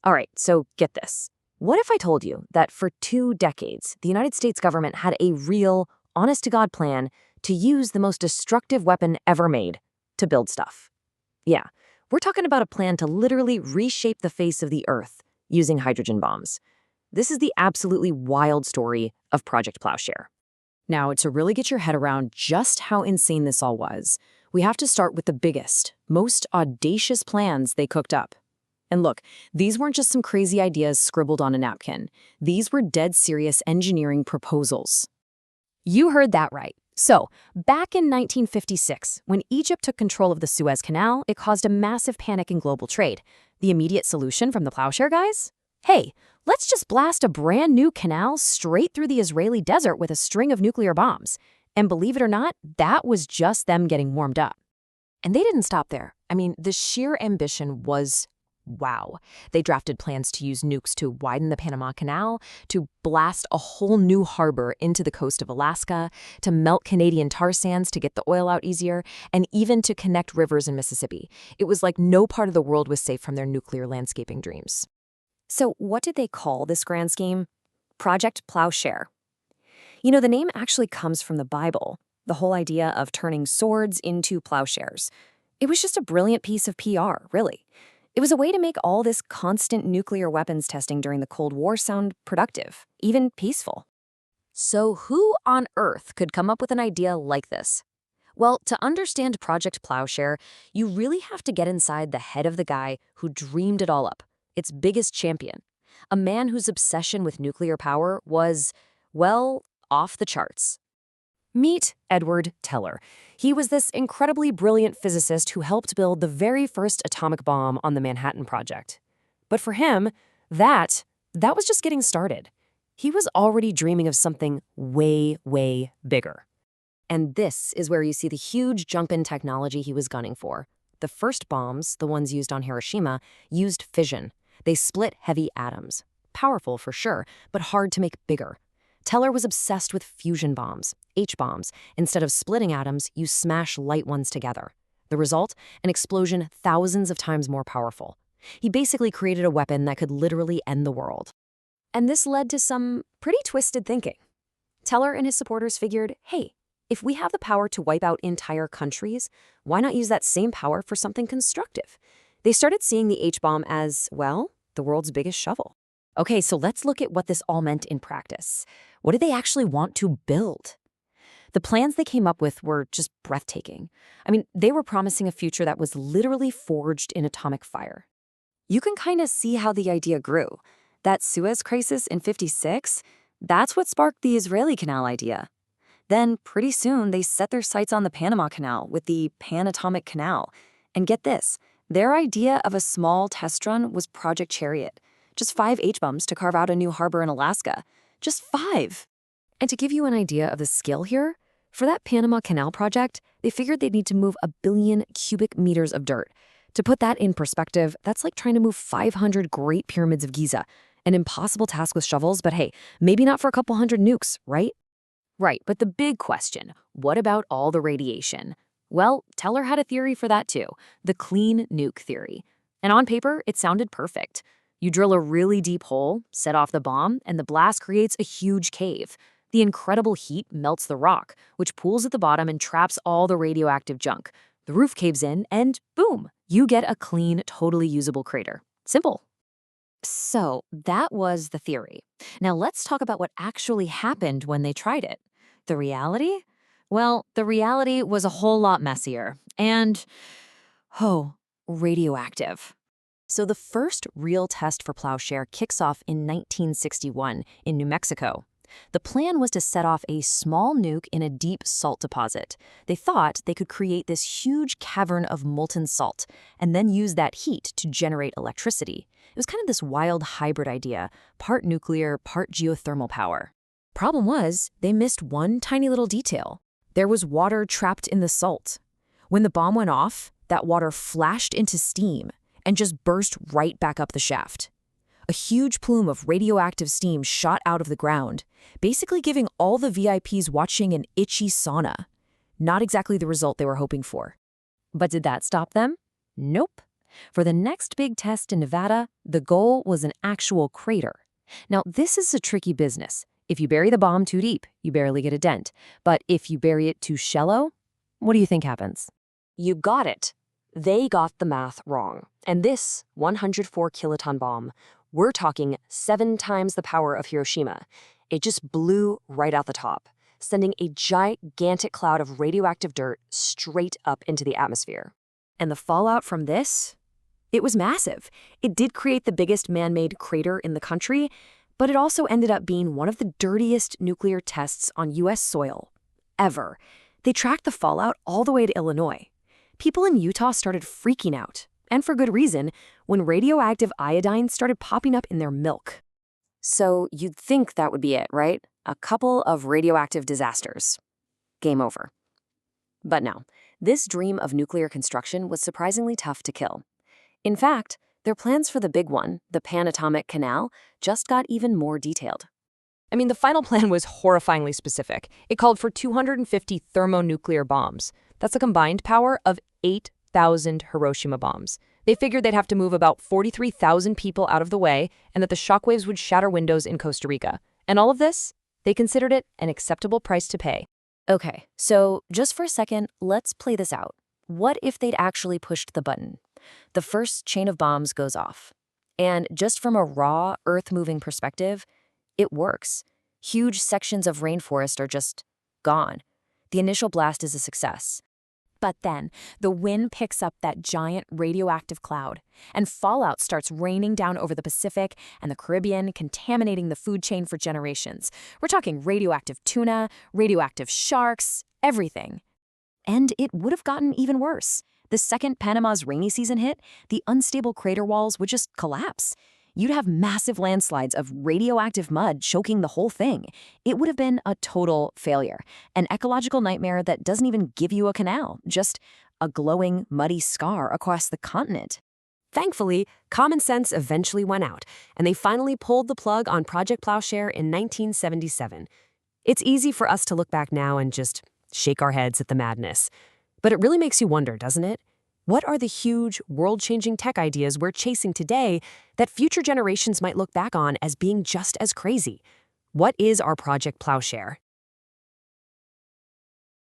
All right, so get this. What if I told you that for 2 decades, the United States government had a real, honest-to-God plan to use the most destructive weapon ever made to build stuff? Yeah, we're talking about a plan to literally reshape the face of the Earth using hydrogen bombs. This is the absolutely wild story of Project Plowshare. Now, to really get your head around just how insane this all was, we have to start with the biggest, most audacious plans they cooked up. And look, these weren't just some crazy ideas scribbled on a napkin. These were dead serious engineering proposals. You heard that right. So, back in 1956, when Egypt took control of the Suez Canal, it caused a massive panic in global trade. The immediate solution from the Plowshare guys? Hey, let's just blast a brand new canal straight through the Israeli desert with a string of nuclear bombs. And believe it or not, that was just them getting warmed up. And they didn't stop there. I mean, the sheer ambition was wow. They drafted plans to use nukes to widen the Panama Canal, to blast a whole new harbor into the coast of Alaska, to melt Canadian tar sands to get the oil out easier, and even to connect rivers in Mississippi. It was like no part of the world was safe from their nuclear landscaping dreams. So what did they call this grand scheme? Project Plowshare. You know, the name actually comes from the Bible, the whole idea of turning swords into plowshares. It was just a brilliant piece of PR, really. It was a way to make all this constant nuclear weapons testing during the Cold War sound productive, even peaceful. So who on earth could come up with an idea like this? Well, to understand Project Plowshare, you really have to get inside the head of the guy who dreamed it all up, its biggest champion, a man whose obsession with nuclear power was, well, off the charts. Meet Edward Teller. He was this incredibly brilliant physicist who helped build the very first atomic bomb on the Manhattan Project. But for him, that was just getting started. He was already dreaming of something way, way bigger. And this is where you see the huge jump in technology he was gunning for. The first bombs, the ones used on Hiroshima, used fission. They split heavy atoms. Powerful for sure, but hard to make bigger. Teller was obsessed with fusion bombs, H-bombs. Instead of splitting atoms, you smash light ones together. The result? An explosion thousands of times more powerful. He basically created a weapon that could literally end the world. And this led to some pretty twisted thinking. Teller and his supporters figured, hey, if we have the power to wipe out entire countries, why not use that same power for something constructive? They started seeing the H-bomb as, well, the world's biggest shovel. Okay, so let's look at what this all meant in practice. What did they actually want to build? The plans they came up with were just breathtaking. I mean, they were promising a future that was literally forged in atomic fire. You can kind of see how the idea grew. That Suez crisis in '56, that's what sparked the Israeli Canal idea. Then, pretty soon, they set their sights on the Panama Canal with the Pan-Atomic Canal. And get this, their idea of a small test run was Project Chariot. Just 5 H-bombs to carve out a new harbor in Alaska. Just 5. And to give you an idea of the scale here, for that Panama Canal project, they figured they'd need to move 1 billion cubic meters of dirt. To put that in perspective, that's like trying to move 500 Great Pyramids of Giza. An impossible task with shovels, but hey, maybe not for a couple hundred nukes, right? Right, but the big question, what about all the radiation? Well, Teller had a theory for that too, the clean nuke theory. And on paper, it sounded perfect. You drill a really deep hole, set off the bomb, and the blast creates a huge cave. The incredible heat melts the rock, which pools at the bottom and traps all the radioactive junk. The roof caves in, and boom, you get a clean, totally usable crater. Simple. So that was the theory. Now let's talk about what actually happened when they tried it. The reality? Well, the reality was a whole lot messier and, radioactive. So the first real test for Plowshare kicks off in 1961 in New Mexico. The plan was to set off a small nuke in a deep salt deposit. They thought they could create this huge cavern of molten salt and then use that heat to generate electricity. It was kind of this wild hybrid idea, part nuclear, part geothermal power. Problem was, they missed one tiny little detail. There was water trapped in the salt. When the bomb went off, that water flashed into steam and just burst right back up the shaft. A huge plume of radioactive steam shot out of the ground, basically giving all the VIPs watching an itchy sauna. Not exactly the result they were hoping for. But did that stop them? Nope. For the next big test in Nevada, the goal was an actual crater. Now, this is a tricky business. If you bury the bomb too deep, you barely get a dent. But if you bury it too shallow, what do you think happens? You got it. They got the math wrong. And this 104 kiloton bomb, we're talking 7 times the power of Hiroshima. It just blew right out the top, sending a gigantic cloud of radioactive dirt straight up into the atmosphere. And the fallout from this? It was massive. It did create the biggest man-made crater in the country, but it also ended up being one of the dirtiest nuclear tests on U.S. soil ever. They tracked the fallout all the way to Illinois. People in Utah started freaking out, and for good reason, when radioactive iodine started popping up in their milk. So you'd think that would be it, right? A couple of radioactive disasters. Game over. But no, this dream of nuclear construction was surprisingly tough to kill. In fact, their plans for the big one, the Panatomic Canal, just got even more detailed. I mean, the final plan was horrifyingly specific. It called for 250 thermonuclear bombs. That's a combined power of 8,000 Hiroshima bombs. They figured they'd have to move about 43,000 people out of the way and that the shockwaves would shatter windows in Costa Rica. And all of this, they considered it an acceptable price to pay. Okay, so just for a second, let's play this out. What if they'd actually pushed the button? The first chain of bombs goes off. And just from a raw, earth-moving perspective, it works. Huge sections of rainforest are just gone. The initial blast is a success. But then, the wind picks up that giant radioactive cloud, and fallout starts raining down over the Pacific and the Caribbean, contaminating the food chain for generations. We're talking radioactive tuna, radioactive sharks, everything. And it would have gotten even worse. The second Panama's rainy season hit, the unstable crater walls would just collapse. You'd have massive landslides of radioactive mud choking the whole thing. It would have been a total failure, an ecological nightmare that doesn't even give you a canal, just a glowing, muddy scar across the continent. Thankfully, common sense eventually won out, and they finally pulled the plug on Project Plowshare in 1977. It's easy for us to look back now and just shake our heads at the madness. But it really makes you wonder, doesn't it? What are the huge, world-changing tech ideas we're chasing today that future generations might look back on as being just as crazy? What is our Project Plowshare?